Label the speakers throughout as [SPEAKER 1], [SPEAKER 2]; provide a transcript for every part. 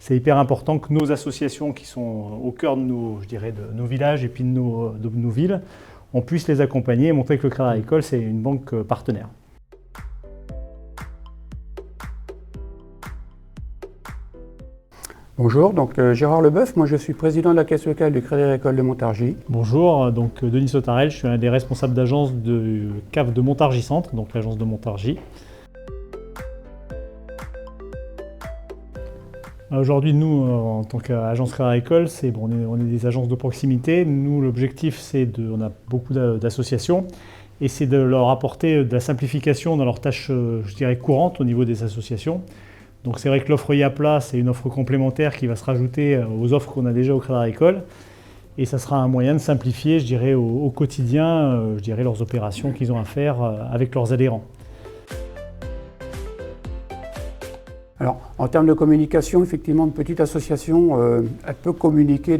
[SPEAKER 1] c'est hyper important que nos associations qui sont au cœur de nos, je dirais, de nos villages et puis de nos villes, on puisse les accompagner et montrer que le Crédit Agricole, c'est une banque partenaire.
[SPEAKER 2] Bonjour, donc Gérard Leboeuf, moi je suis président de la caisse locale du Crédit Agricole de Montargis.
[SPEAKER 1] Bonjour, donc Denis Sautarel, je suis un des responsables d'agence de CAF de Montargis Centre, donc l'agence de Montargis. Aujourd'hui, nous, en tant qu'agence Crédit Agricole, on est des agences de proximité. Nous, l'objectif, on a beaucoup d'associations et c'est de leur apporter de la simplification dans leurs tâches, je dirais, courantes au niveau des associations. Donc c'est vrai que l'offre Yapla, c'est une offre complémentaire qui va se rajouter aux offres qu'on a déjà au Crédit Agricole. Et ça sera un moyen de simplifier, je dirais, au quotidien, je dirais, leurs opérations qu'ils ont à faire avec leurs adhérents.
[SPEAKER 2] Alors, en termes de communication, effectivement, une petite association, elle peut communiquer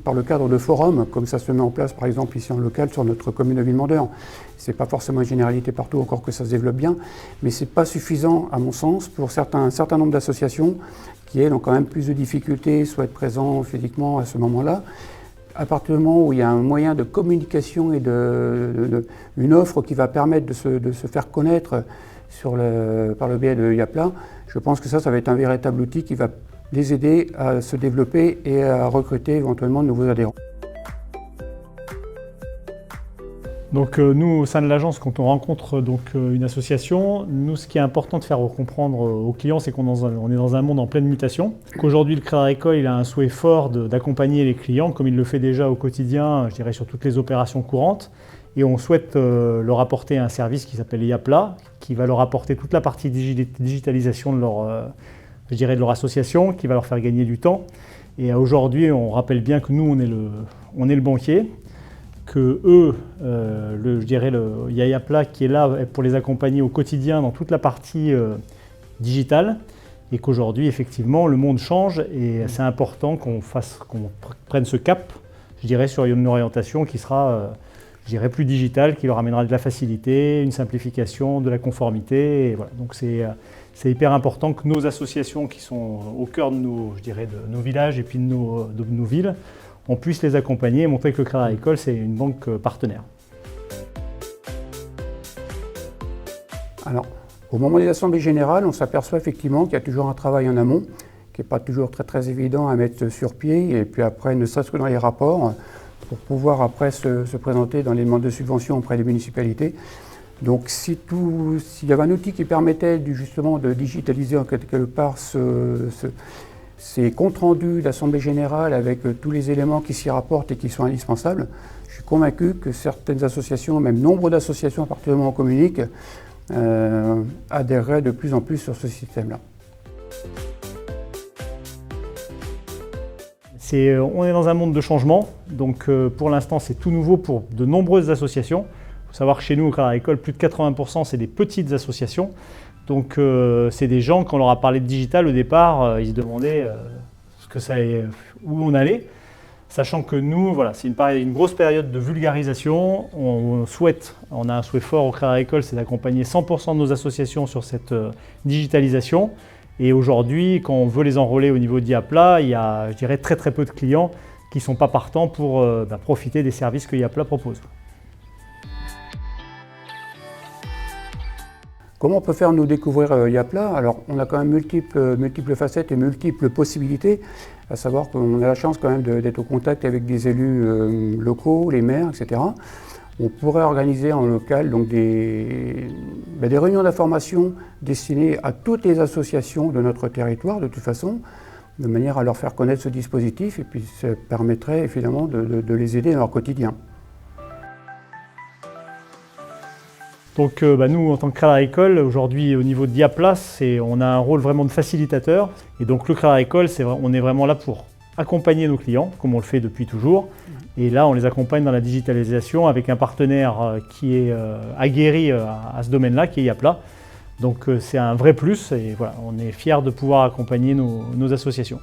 [SPEAKER 2] par le cadre de forums, comme ça se met en place, par exemple, ici en local, sur notre commune de Villemandeur. Ce n'est pas forcément une généralité partout, encore que ça se développe bien, mais ce n'est pas suffisant, à mon sens, pour un certain nombre d'associations qui, elles, ont quand même plus de difficultés, soit être présents physiquement à ce moment-là. À partir du moment où il y a un moyen de communication et une offre qui va permettre de se faire connaître par le biais de Yapla, je pense que ça va être un véritable outil qui va les aider à se développer et à recruter éventuellement de nouveaux adhérents.
[SPEAKER 1] Donc nous, au sein de l'agence, quand on rencontre une association, nous, ce qui est important de faire comprendre aux clients, c'est qu'on est dans un monde en pleine mutation. Qu'aujourd'hui, le Crédit Agricole, il a un souhait fort d'accompagner les clients, comme il le fait déjà au quotidien, je dirais, sur toutes les opérations courantes. Et on souhaite leur apporter un service qui s'appelle Yapla, qui va leur apporter toute la partie digitalisation de leur association, qui va leur faire gagner du temps. Et aujourd'hui, on rappelle bien que nous, on est le banquier, que eux, il y a Yapla qui est là pour les accompagner au quotidien dans toute la partie digitale, et qu'aujourd'hui, effectivement, le monde change et c'est important qu'on prenne ce cap, je dirais, sur une orientation qui sera plus digitale, qui leur amènera de la facilité, une simplification, de la conformité. Et voilà. Donc c'est hyper important que nos associations qui sont au cœur de nos villages et puis de nos villes, on puisse les accompagner et montrer que le Crédit Agricole, c'est une banque partenaire.
[SPEAKER 2] Alors, au moment des assemblées générales, on s'aperçoit effectivement qu'il y a toujours un travail en amont qui n'est pas toujours très évident à mettre sur pied, et puis après, ne serait-ce que dans les rapports, pour pouvoir après se présenter dans les demandes de subventions auprès des municipalités. Donc s'il y avait un outil qui permettait justement de digitaliser en quelque part ces comptes rendus d'assemblée générale avec tous les éléments qui s'y rapportent et qui sont indispensables, je suis convaincu que certaines associations, même nombre d'associations à partir du moment où on communique, adhéreraient de plus en plus sur ce système-là.
[SPEAKER 1] On est dans un monde de changement, donc pour l'instant c'est tout nouveau pour de nombreuses associations. Il faut savoir que chez nous au Crédit Agricole, plus de 80% c'est des petites associations. Donc c'est des gens, quand on leur a parlé de digital au départ, ils se demandaient où on allait. Sachant que nous, voilà, c'est une grosse période de vulgarisation. On a un souhait fort au Crédit Agricole, c'est d'accompagner 100% de nos associations sur cette digitalisation. Et aujourd'hui, quand on veut les enrôler au niveau d'Yapla, il y a, je dirais, très peu de clients qui ne sont pas partants pour profiter des services que Yapla propose.
[SPEAKER 2] Comment on peut faire nous découvrir Yapla? Alors, on a quand même multiples facettes et multiples possibilités, à savoir qu'on a la chance quand même d'être au contact avec des élus locaux, les maires, etc. On pourrait organiser en local donc des réunions d'information destinées à toutes les associations de notre territoire, de toute façon, de manière à leur faire connaître ce dispositif, et puis ça permettrait évidemment de les aider dans leur quotidien.
[SPEAKER 1] Donc nous, en tant que Crédit Agricole, aujourd'hui au niveau de Yapla, on a un rôle vraiment de facilitateur. Et donc le Crédit Agricole, on est vraiment là pour accompagner nos clients, comme on le fait depuis toujours. Et là, on les accompagne dans la digitalisation avec un partenaire qui est aguerri à ce domaine-là, qui est Yapla. Donc c'est un vrai plus et voilà, on est fiers de pouvoir accompagner nos associations.